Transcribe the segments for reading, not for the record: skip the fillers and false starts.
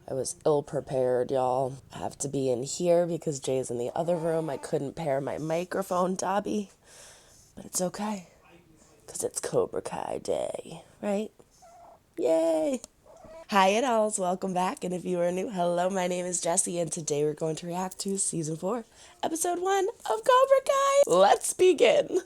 I was ill-prepared, y'all. I have to be in here because Jay's in the other room. I couldn't pair my microphone, Dobbie. But it's okay, because it's Cobra Kai Day, right? Yay! Hi, it alls. Welcome back. And if you are new, hello, my name is Jessie, and today we're going to react to Season 4, Episode 1 of Cobra Kai. Let's begin.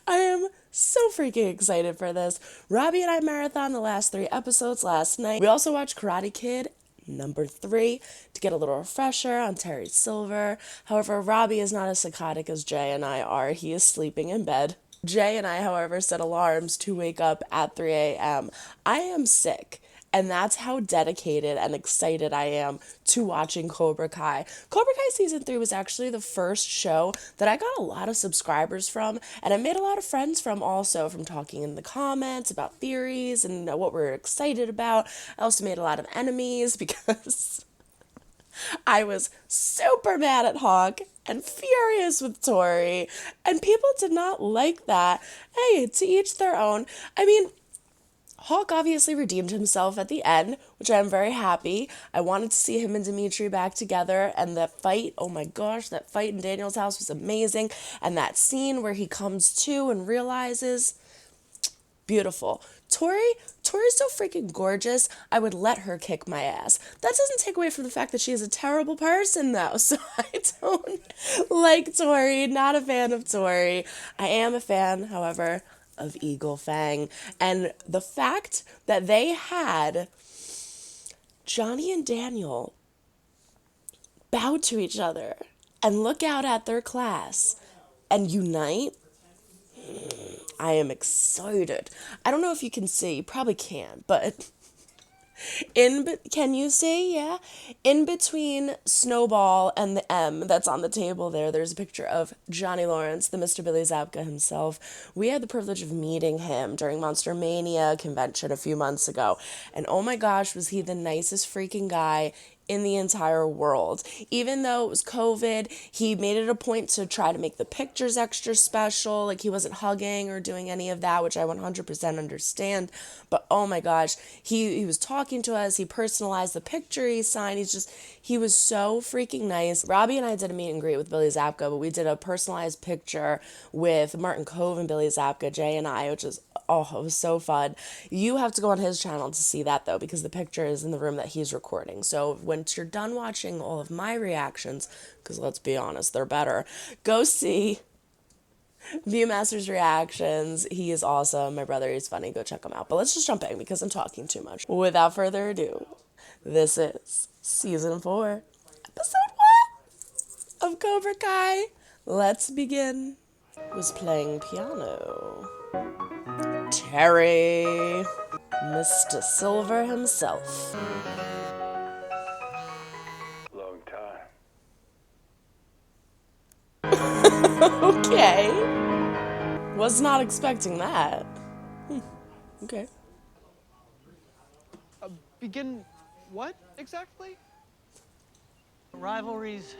I am so freaking excited for this. Robbie and I marathoned the last 3 episodes last night. We also watched Karate Kid number 3 to get a little refresher on Terry Silver. However, Robbie is not as psychotic as Jay and I are. He is sleeping in bed. Jay and I, however, set alarms to wake up at 3 a.m. I am sick. And that's how dedicated and excited I am to watching Cobra Kai. Cobra Kai Season 3 was actually the first show that I got a lot of subscribers from, and I made a lot of friends from also, from talking in the comments about theories and what we're excited about. I also made a lot of enemies because I was super mad at Hawk and furious with Tori, and people did not like that. Hey, to each their own. I mean, Hawk obviously redeemed himself at the end, which I'm very happy. I wanted to see him and Dimitri back together, and that fight, oh my gosh, that fight in Daniel's house was amazing. And that scene where he comes to and realizes, beautiful. Tori's so freaking gorgeous, I would let her kick my ass. That doesn't take away from the fact that she is a terrible person, though, so I don't like Tori, not a fan of Tori. I am a fan, however, of Eagle Fang, and the fact that they had Johnny and Daniel bow to each other and look out at their class and unite, I am excited. I don't know if you can see, you probably can't, but can you see? Yeah. In between Snowball and the M that's on the table there's a picture of Johnny Lawrence, the Mr. Billy Zabka himself. We had the privilege of meeting him during Monster Mania convention a few months ago. And oh my gosh, was he the nicest freaking guy in the entire world. Even though it was COVID, he made it a point to try to make the pictures extra special. Like, he wasn't hugging or doing any of that, which I 100% understand. But oh my gosh, he was talking to us. He personalized the picture he signed. He was so freaking nice. Robbie and I did a meet and greet with Billy Zabka, but we did a personalized picture with Martin Cove and Billy Zabka, Jay and I, which is, oh, it was so fun. You have to go on his channel to see that, though, because the picture is in the room that he's recording. So once you're done watching all of my reactions, because let's be honest, they're better, go see Viewmaster's reactions. He is awesome. My brother, he's funny. Go check him out. But let's just jump in because I'm talking too much. Without further ado, this is Season 4, Episode 1 of Cobra Kai. Let's begin. Was playing piano. Terry. Mr. Silver himself. Long time. Okay. Was not expecting that. Okay. Begin what exactly? Rivalries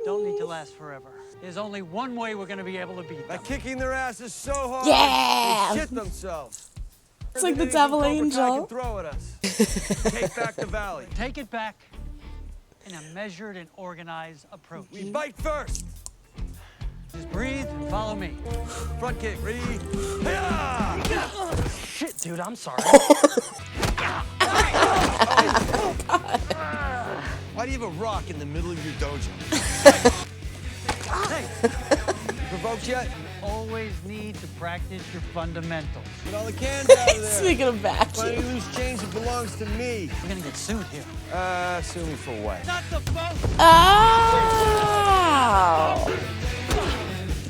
don't need to last forever. There's only one way we're gonna be able to beat them. By kicking their asses so hard, Yeah! they shit themselves. It's like the devil angel. Can throw at us. Take back the valley. Take it back in a measured and organized approach. We bite first. Just breathe and follow me. Front kick, ready? Shit, dude, I'm sorry. Why do you have a rock in the middle of your dojo? Hey, You provoked yet? always need to practice your fundamentals. Get all the cans out of there. Speaking of Find any vacuum. loose change that belongs to me. We're gonna get sued here. Sue me for what? Not the boat! Oh!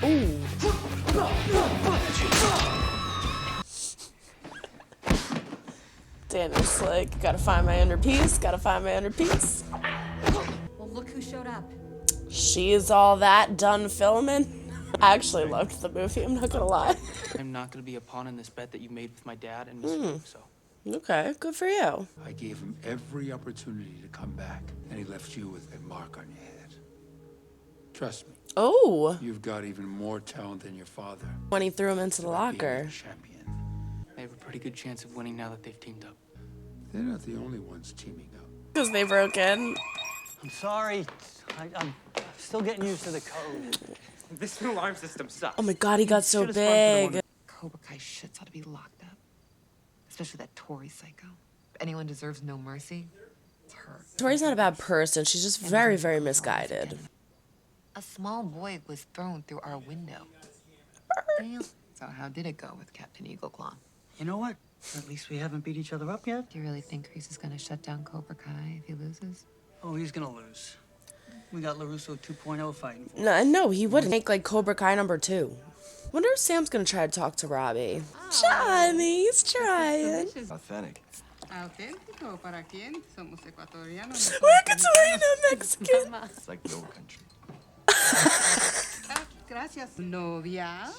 Ooh. Daniel's like, gotta find my inner peace, gotta find my inner peace. Well, look who showed up. She's all that done filming. I actually loved the movie, I'm not gonna lie. I'm not going to be a pawn in this bet that you made with my dad and Miss Fang, so. Okay, good for you. I gave him every opportunity to come back, and he left you with a mark on your head. Trust me, Oh, you've got even more talent than your father. when he threw him into the Being locker. the champion. They have a pretty good chance of winning now that they've teamed up. They're not the only ones teaming up. Because they broke in. I'm sorry. I'm still getting used to the code. This new alarm system sucks. Oh my god, he got so Should've spun for the big. one- Cobra Kai shits ought to be locked up. Especially that Tori psycho. If anyone deserves no mercy, it's her. Tori's not a bad person. She's just very, very misguided. A small boy was thrown through our window. Damn. So how did it go with Captain Eagleclaw? You know what? At least we haven't beat each other up yet. Do you really think Chris is gonna shut down Cobra Kai if he loses? Oh, he's gonna lose. We got LaRusso 2.0 fighting for No, he wouldn't make like Cobra Kai #2. Wonder if Sam's gonna try to talk to Robbie. Johnny, he's trying. Authentic. Auténtico, ¿para quién? Somos ecuatorianos. We're Ecuadorian, Mexican. It's like the old country. Gracias. Novia.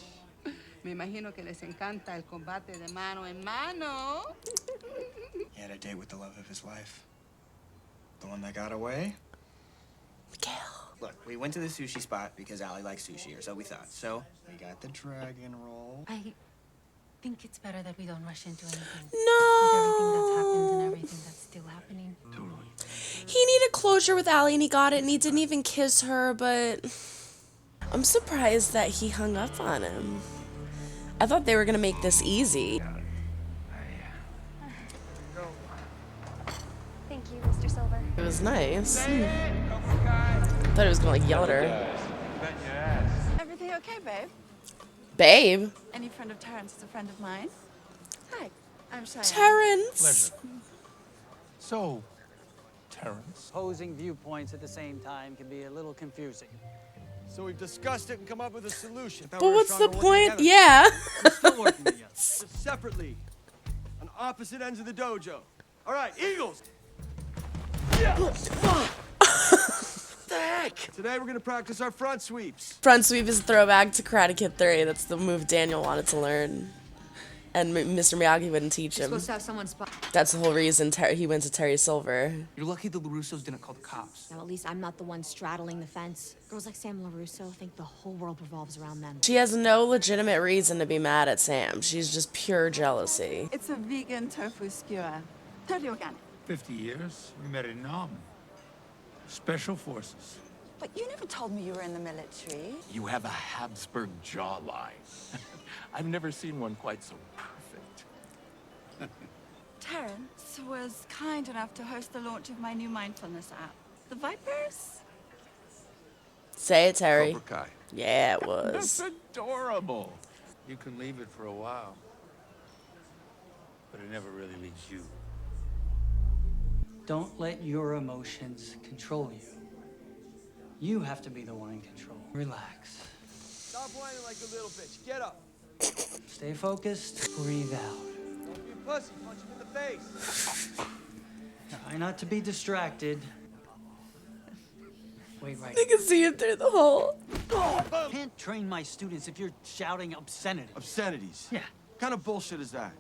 Me imagino que les encanta el combate de mano en mano. He had a date with the love of his life. The one that got away? Miguel. Look, we went to the sushi spot because Allie likes sushi, or so we thought. So, we got the dragon roll. I think it's better that we don't rush into anything. No. With everything that's happened and everything that's still happening. Totally. He needed closure with Allie and he got it and he didn't even kiss her, but I'm surprised that he hung up on him. I thought they were gonna make this easy. Thank you, Mr. Silver. It was nice. Thought he was gonna like yell at her. Everything okay, babe? Babe. Any friend of Terrence is a friend of mine. Hi, I'm Cheyenne. Terrence. So, Terrence. Opposing viewpoints at the same time can be a little confusing. So we've discussed it and come up with a solution. But what's the point? Yeah. We're still working together. Just separately. On opposite ends of the dojo. All right, Eagles. Today we're gonna practice our front sweeps. Front sweep is a throwback to Karate Kid 3. That's the move Daniel wanted to learn. And Mr. Miyagi wouldn't teach You're him. supposed to have someone spot. That's the whole reason he went to Terry Silver. You're lucky the LaRussos didn't call the cops. Now, at least I'm not the one straddling the fence. Girls like Sam LaRusso think the whole world revolves around them. She has no legitimate reason to be mad at Sam. She's just pure jealousy. It's a vegan tofu skewer. Totally organic. 50 years. We met in Nam. Special Forces. But you never told me you were in the military. You have a Habsburg jawline. I've never seen one quite so perfect. Terrence was kind enough to host the launch of my new mindfulness app. The Vipers? Say it, Terry. Cobra Kai. Yeah, it That's was. adorable. You can leave it for a while, but it never really leaves you. Don't let your emotions control you. You have to be the one in control. Relax. Stop whining like a little bitch. Get up. Stay focused. Breathe out. Don't be a pussy. Punch him in the face. Try not to be distracted. Wait right. You can see it through the hole. I can't train my students if you're shouting obscenity. Obscenities. Yeah. What kind of bullshit is that?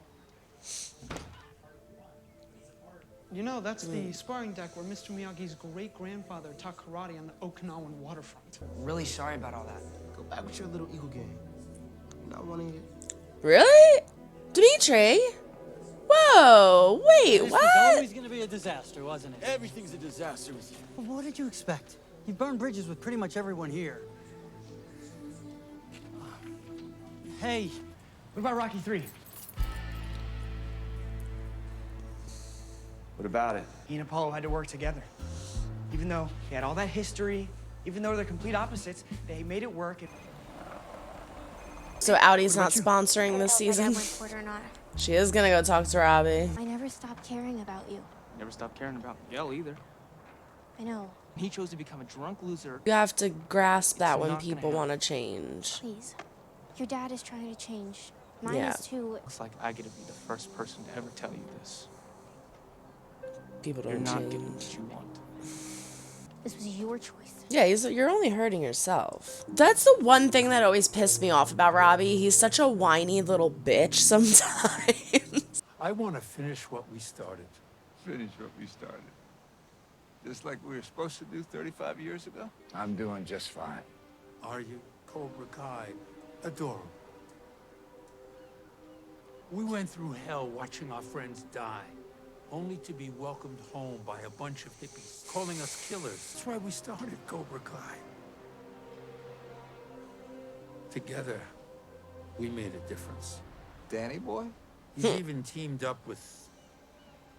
You know, that's the sparring deck where Mr. Miyagi's great-grandfather taught karate on the Okinawan waterfront. Really sorry about all that. Go back with your little eagle game. Not wanting it. Really? Dimitri? Whoa, wait, This was what? always gonna be a disaster, wasn't it? Everything's a disaster with you. Well, what did you expect? You burned bridges with pretty much everyone here. Hey, What about Rocky 3? What about it? He and Apollo had to work together. Even though they had all that history, even though they're complete opposites, they made it work. So Audi's not sponsoring this season? Or not. She is gonna go talk to Robbie. I never stopped caring about you. Never stopped caring about Miguel either. I know. He chose to become a drunk loser. You have to grasp that It's when not gonna people happen. want to change. Please. Your dad is trying to change. Mine Yeah. is too. Looks like I get to be the first person to ever tell you this. People You're don't not getting change. what you want. This was your choice. Yeah, you're only hurting yourself. That's the one thing that always pissed me off about Robbie. He's such a whiny little bitch sometimes. I want to finish what we started. Finish what we started. Just like we were supposed to do 35 years ago? I'm doing just fine. Are you? Cobra Kai. Adorable. We went through hell watching our friends die. only to be welcomed home by a bunch of hippies, calling us killers. That's why we started Cobra Kai. Together, we made a difference. Danny boy? He's even teamed up with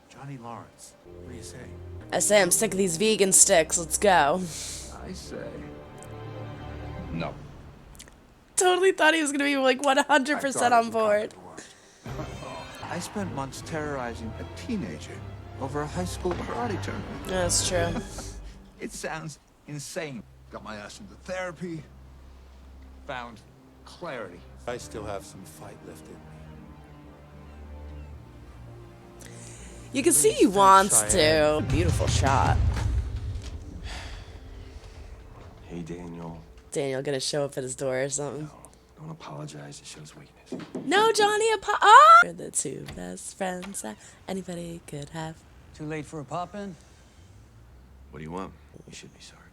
Johnny Lawrence. What do you say? I say I'm sick of these vegan sticks. Let's go. I say... no. Totally thought he was gonna be like 100% on board. I spent months terrorizing a teenager over a high school karate tournament. That's true. It sounds insane. Got my ass into therapy. Found clarity. I still have some fight left in me. You can see he wants to. Beautiful shot. Hey, Daniel. Daniel gonna show up at his door or something. Don't apologize. It shows weakness. No, Johnny, We're the two best friends that anybody could have. Too late for a pop-in? What do you want? You should be sorry.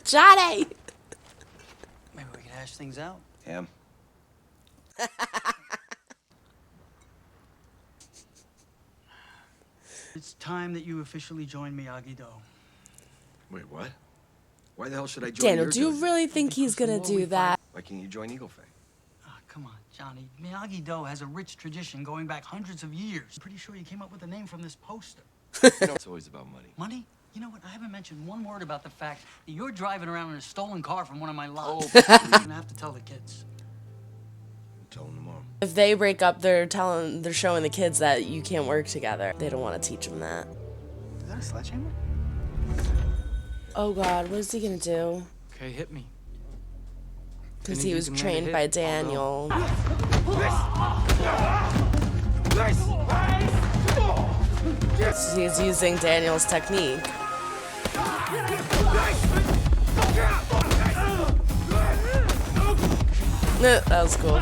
Johnny! Maybe we can hash things out. Ham. It's time that you officially join Miyagi-Do. Wait, what? Why the hell should I join Daniel, your do you dojo? really think he's gonna do that? Why can't you join Eagle Fang? Ah, come on, Johnny. Miyagi-Do has a rich tradition going back hundreds of years. Pretty sure you came up with the name from this poster. You know, it's always about money. Money? You know what? I haven't mentioned one word about the fact that you're driving around in a stolen car from one of my lots. You're gonna have to tell the kids. Tell them tomorrow. If they break up, they're showing the kids that you can't work together. They don't want to teach them that. Is that a sledgehammer? Oh God, what is he gonna do? Okay, hit me. Because Any he of was you can trained land a by hit, I'll Daniel. So he's using Daniel's technique. That was cool.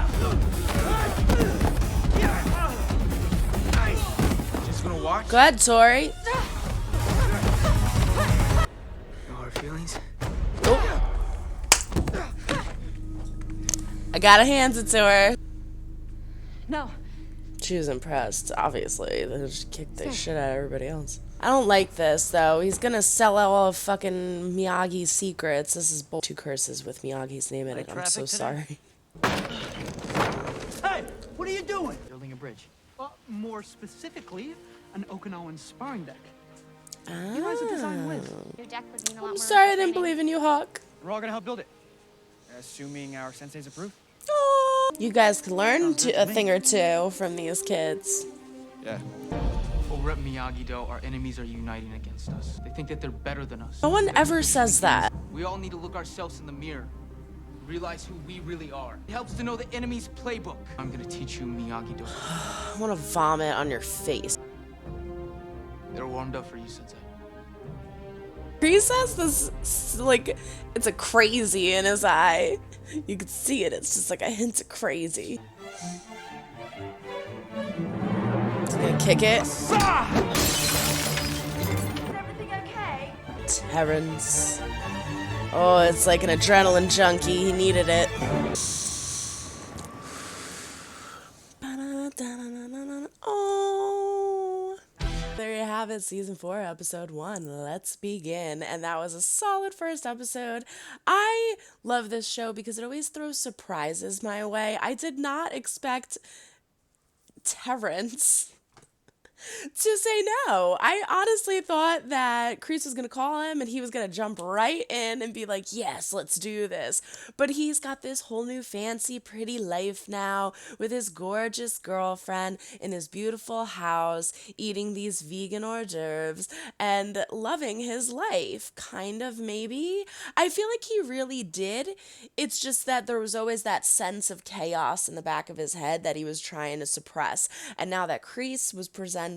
Just gonna watch? Go ahead, Tori. No hard feelings? Oh. I gotta hand it to her. No. She was impressed, obviously. They just kicked the shit out of everybody else. I don't like this, though. He's gonna sell out all of fucking Miyagi's secrets. This is two curses with Miyagi's name in it. I'm so sorry. Hey, what are you doing? Building a bridge. More specifically, an Okinawan sparring deck. Oh. You guys are design whiz. Your deck would mean a lot I'm more. sorry I didn't believe in you, Hawk. We're all gonna help build it. Assuming our senseis approve. Aw. You guys can learn a thing or two from these kids. Yeah. Over at Miyagi-Do, our enemies are uniting against us. They think that they're better than us. No one ever says that. We all need to look ourselves in the mirror. Realize who we really are. It helps to know the enemy's playbook. I'm gonna teach you Miyagi-Do. I want to vomit on your face. They're warmed up for you, Sensei. Chris has this, like, it's a crazy in his eye. You can see it. It's just like a hint of crazy. He's gonna kick it. Is everything okay? Terrence. Oh, it's like an adrenaline junkie. He needed it. Oh. There you have it, season 4, episode 1. Let's begin. And that was a solid first episode. I love this show because it always throws surprises my way. I did not expect Terrence to say no. I honestly thought that Kreese was going to call him and he was going to jump right in and be like, yes, let's do this. But he's got this whole new fancy, pretty life now with his gorgeous girlfriend in his beautiful house, eating these vegan hors d'oeuvres and loving his life. Kind of, maybe. I feel like he really did. It's just that there was always that sense of chaos in the back of his head that he was trying to suppress. And now that Kreese was presenting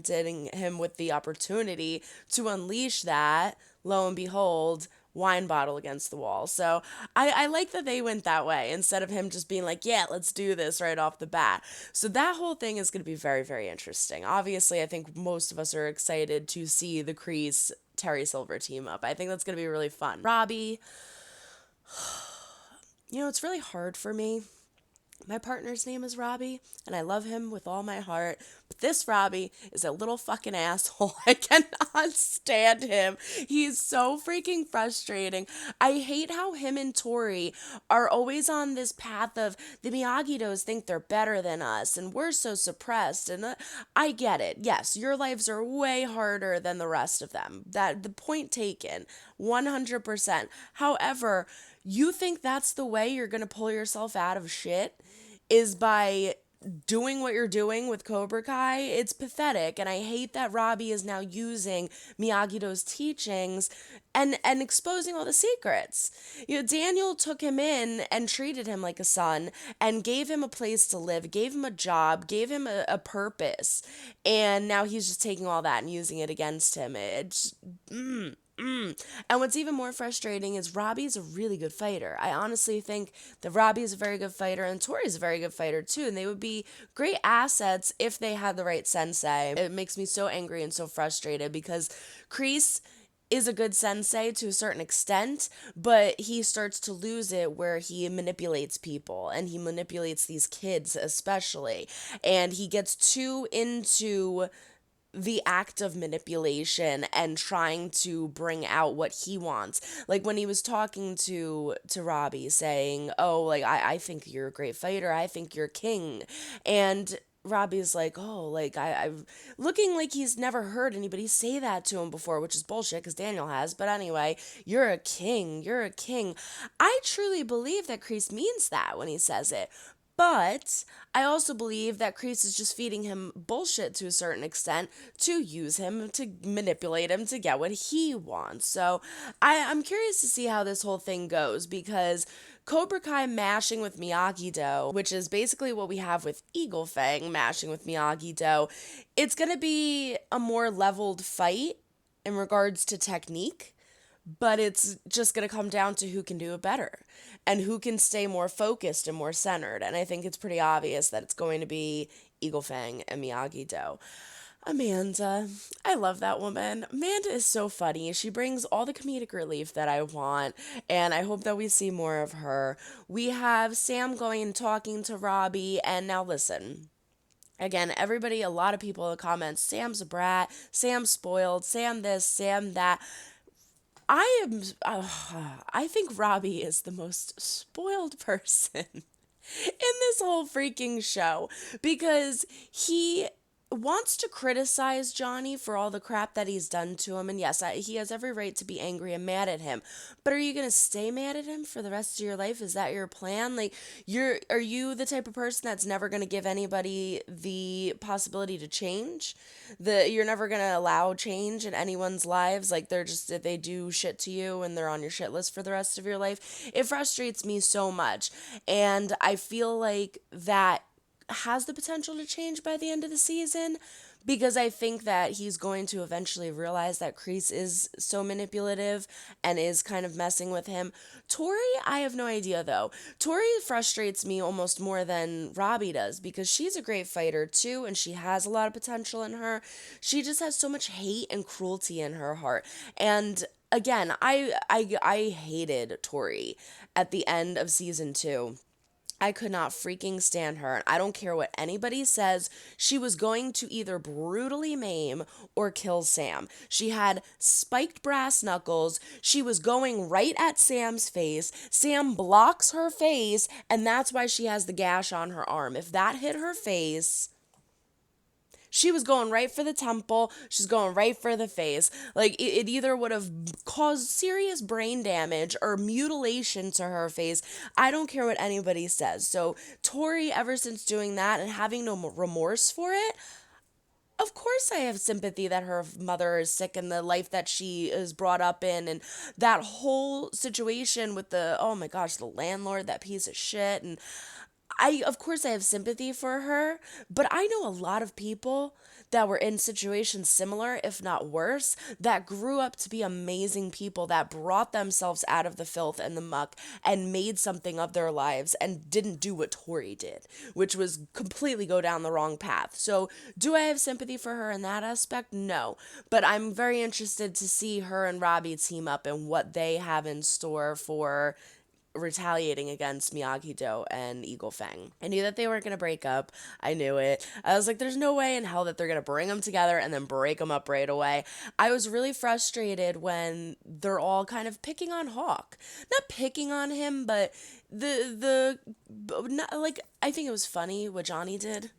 him with the opportunity to unleash that, lo and behold, wine bottle against the wall. So I like that they went that way instead of him just being like, yeah, let's do this right off the bat. So that whole thing is going to be very, very interesting. Obviously, I think most of us are excited to see the Kreese Terry Silver team up. I think that's going to be really fun. Robbie, you know, it's really hard for me. My partner's name is Robbie, and I love him with all my heart, but This Robbie is a little fucking asshole. I cannot stand him. He's so freaking frustrating. I hate how him and Tori are always on this path of the Miyagi-Dos think they're better than us and we're so suppressed. And I get it. Yes, your lives are way harder than the rest of them. That the point taken, 100%. However, you think that's the way you're going to pull yourself out of shit is by doing what you're doing with Cobra Kai? It's pathetic, and I hate that Robbie is now using Miyagi-Do's teachings and exposing all the secrets. You know, Daniel took him in and treated him like a son and gave him a place to live, gave him a job, gave him a purpose, and now he's just taking all that and using it against him. It's And what's even more frustrating is Robbie's a really good fighter. I honestly think that Robbie's a very good fighter and Tori's a very good fighter too, and they would be great assets if they had the right sensei. It makes me so angry and so frustrated because Kreese is a good sensei to a certain extent, but he starts to lose it where he manipulates people and he manipulates these kids especially, and he gets too into the act of manipulation and trying to bring out what he wants. Like when he was talking to Robbie saying, oh, like, I think you're a great fighter. I think you're king. And Robbie's like, oh, like, I've looking like he's never heard anybody say that to him before, which is bullshit because Daniel has. But anyway, you're a king. You're a king. I truly believe that Kreese means that when he says it. But I also believe that Kreese is just feeding him bullshit to a certain extent to use him, to manipulate him, to get what he wants. So I'm curious to see how this whole thing goes because Cobra Kai mashing with Miyagi-Do, which is basically what we have with Eagle Fang mashing with Miyagi-Do, it's going to be a more leveled fight in regards to technique. But it's just going to come down to who can do it better and who can stay more focused and more centered. And I think it's pretty obvious that it's going to be Eagle Fang and Miyagi-Do. Amanda, I love that woman. Amanda is so funny. She brings all the comedic relief that I want, and I hope that we see more of her. We have Sam going and talking to Robbie, and now listen. Again, everybody, a lot of people in the comments, Sam's a brat, Sam's spoiled, Sam this, Sam that. I think Robbie is the most spoiled person in this whole freaking show because he wants to criticize Johnny for all the crap that he's done to him. And yes, he has every right to be angry and mad at him. But are you going to stay mad at him for the rest of your life? Is that your plan? Like, are you the type of person that's never going to give anybody the possibility to change? You're never going to allow change in anyone's lives? Like, they do shit to you and they're on your shit list for the rest of your life? It frustrates me so much. And I feel like that has the potential to change by the end of the season because I think that he's going to eventually realize that Kreese is so manipulative and is kind of messing with him. Tori, I have no idea though. Tori frustrates me almost more than Robbie does because she's a great fighter too and she has a lot of potential in her. She just has so much hate and cruelty in her heart. And again, I hated Tori at the end of season 2. I could not freaking stand her. I don't care what anybody says. She was going to either brutally maim or kill Sam. She had spiked brass knuckles. She was going right at Sam's face. Sam blocks her face, and that's why she has the gash on her arm. If that hit her face, she was going right for the temple. She's going right for the face. Like, it either would have caused serious brain damage or mutilation to her face. I don't care what anybody says. So, Tori, ever since doing that and having no remorse for it, of course I have sympathy that her mother is sick and the life that she is brought up in and that whole situation with oh my gosh, the landlord, that piece of shit. And of course I have sympathy for her, but I know a lot of people that were in situations similar, if not worse, that grew up to be amazing people that brought themselves out of the filth and the muck and made something of their lives and didn't do what Tori did, which was completely go down the wrong path. So do I have sympathy for her in that aspect? No, but I'm very interested to see her and Robbie team up and what they have in store for retaliating against Miyagi-Do and Eagle Fang. I knew that they weren't going to break up. I knew it. I was like, there's no way in hell that they're going to bring them together and then break them up right away. I was really frustrated when they're all kind of picking on Hawk. Not picking on him, but not, like, I think it was funny what Johnny did.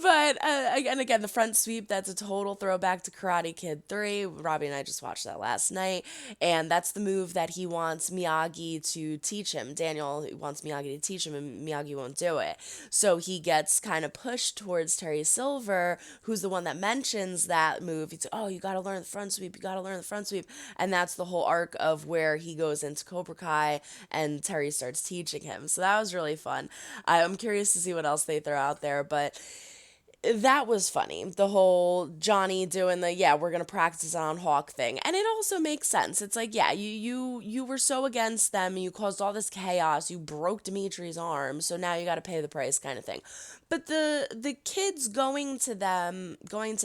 But, and again, the front sweep, that's a total throwback to Karate Kid 3. Robbie and I just watched that last night. And that's the move that he wants Miyagi to teach him. Daniel wants Miyagi to teach him, and Miyagi won't do it. So he gets kind of pushed towards Terry Silver, who's the one that mentions that move. He's like, oh, you got to learn the front sweep. You got to learn the front sweep. And that's the whole arc of where he goes into Cobra Kai and Terry starts teaching him. So that was really fun. I'm curious to see what else they throw out there, but that was funny. The whole Johnny doing the, yeah, we're going to practice on Hawk thing. And it also makes sense. It's like, yeah, you were so against them. You caused all this chaos. You broke Dimitri's arm. So now you got to pay the price kind of thing. But the kids going to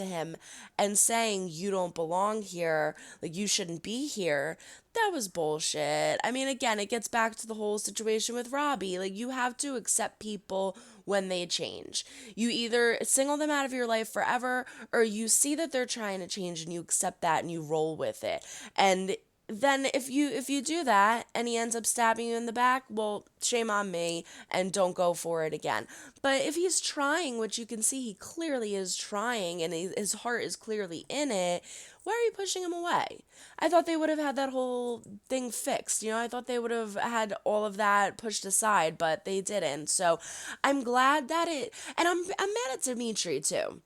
him and saying, you don't belong here, like you shouldn't be here, that was bullshit. I mean, again, it gets back to the whole situation with Robbie. Like, you have to accept people when they change. You either single them out of your life forever, or you see that they're trying to change and you accept that and you roll with it. And then if you do that and he ends up stabbing you in the back, well, shame on me, and don't go for it again. But if he's trying, which you can see he clearly is trying, and his heart is clearly in it, why are you pushing him away? I thought they would have had that whole thing fixed. You know, I thought they would have had all of that pushed aside, but they didn't. So I'm glad that and I'm mad at Dimitri too.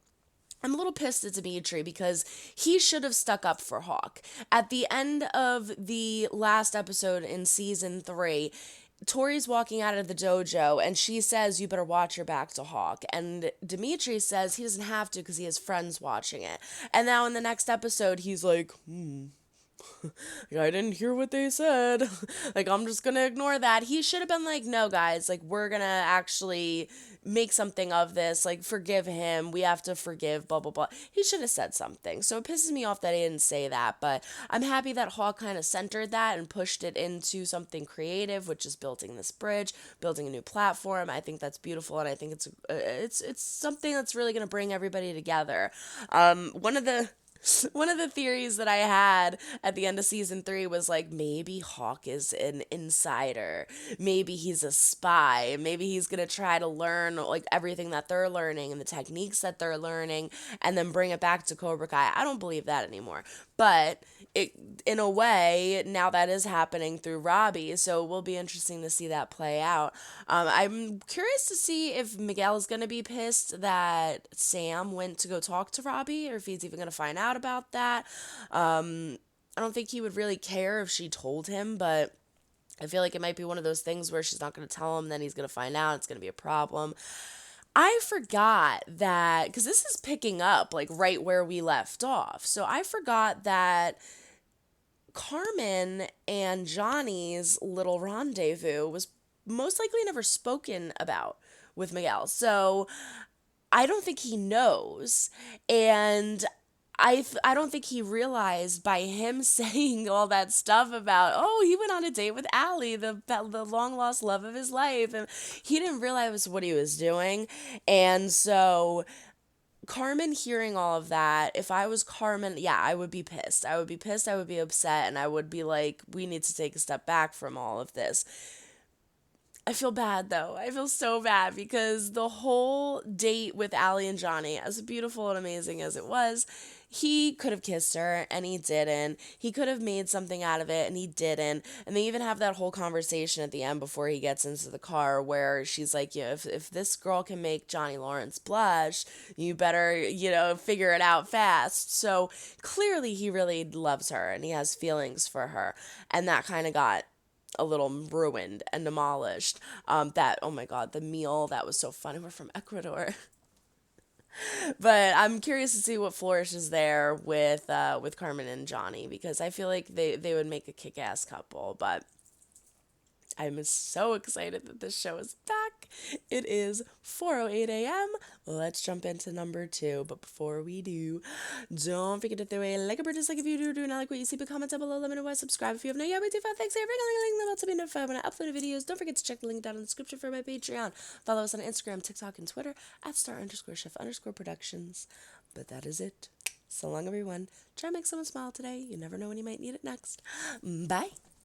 I'm a little pissed at Dimitri because he should have stuck up for Hawk. At the end of the last episode in season 3, Tori's walking out of the dojo and she says, you better watch your back to Hawk. And Dimitri says he doesn't have to because he has friends watching it. And now in the next episode, he's like, I didn't hear what they said. Like, I'm just gonna ignore that. He should have been like, no, guys, like, we're gonna actually make something of this. Like, forgive him. We have to forgive, blah, blah, blah. He should have said something. So it pisses me off that he didn't say that. But I'm happy that Hawk kind of centered that and pushed it into something creative, which is building this bridge, building a new platform. I think that's beautiful, and I think it's something that's really gonna bring everybody together. One of the theories that I had at the end of season 3 was like, maybe Hawk is an insider. Maybe he's a spy. Maybe he's going to try to learn like everything that they're learning and the techniques that they're learning and then bring it back to Cobra Kai. I don't believe that anymore. But in a way, now that is happening through Robbie, so it will be interesting to see that play out. I'm curious to see if Miguel is going to be pissed that Sam went to go talk to Robbie, or if he's even going to find out about that. I don't think he would really care if she told him, but I feel like it might be one of those things where she's not going to tell him, then he's going to find out, it's going to be a problem. I forgot that, because this is picking up like right where we left off. So I forgot that Carmen and Johnny's little rendezvous was most likely never spoken about with Miguel. So I don't think he knows. And I don't think he realized by him saying all that stuff about, oh, he went on a date with Allie, the long-lost love of his life, and he didn't realize what he was doing. And so Carmen hearing all of that, if I was Carmen, yeah, I would be pissed. I would be pissed, I would be upset, and I would be like, we need to take a step back from all of this. I feel bad, though. I feel so bad because the whole date with Allie and Johnny, as beautiful and amazing as it was, he could have kissed her and he didn't. He could have made something out of it and he didn't. And they even have that whole conversation at the end before he gets into the car where she's like, yeah, if this girl can make Johnny Lawrence blush, you better, figure it out fast. So clearly he really loves her and he has feelings for her. And that kind of got a little ruined and demolished. Oh my God, the meal, that was so funny. We're from Ecuador. But I'm curious to see what flourishes there with Carmen and Johnny, because I feel like they would make a kick-ass couple. But I'm so excited that this show is back. It is 4:08 a.m. Let's jump into number 2. But before we do, don't forget to throw a like or dislike if you do not like what you see. But comment down below, let me know why. Subscribe if you have no yet. We do 5 thanks. Ring a link to be notified when I upload videos. Don't forget to check the link down in the description for my Patreon. Follow us on Instagram, TikTok, and Twitter at @star_chef_productions. But that is it. So long, everyone. Try to make someone smile today. You never know when you might need it next. Bye.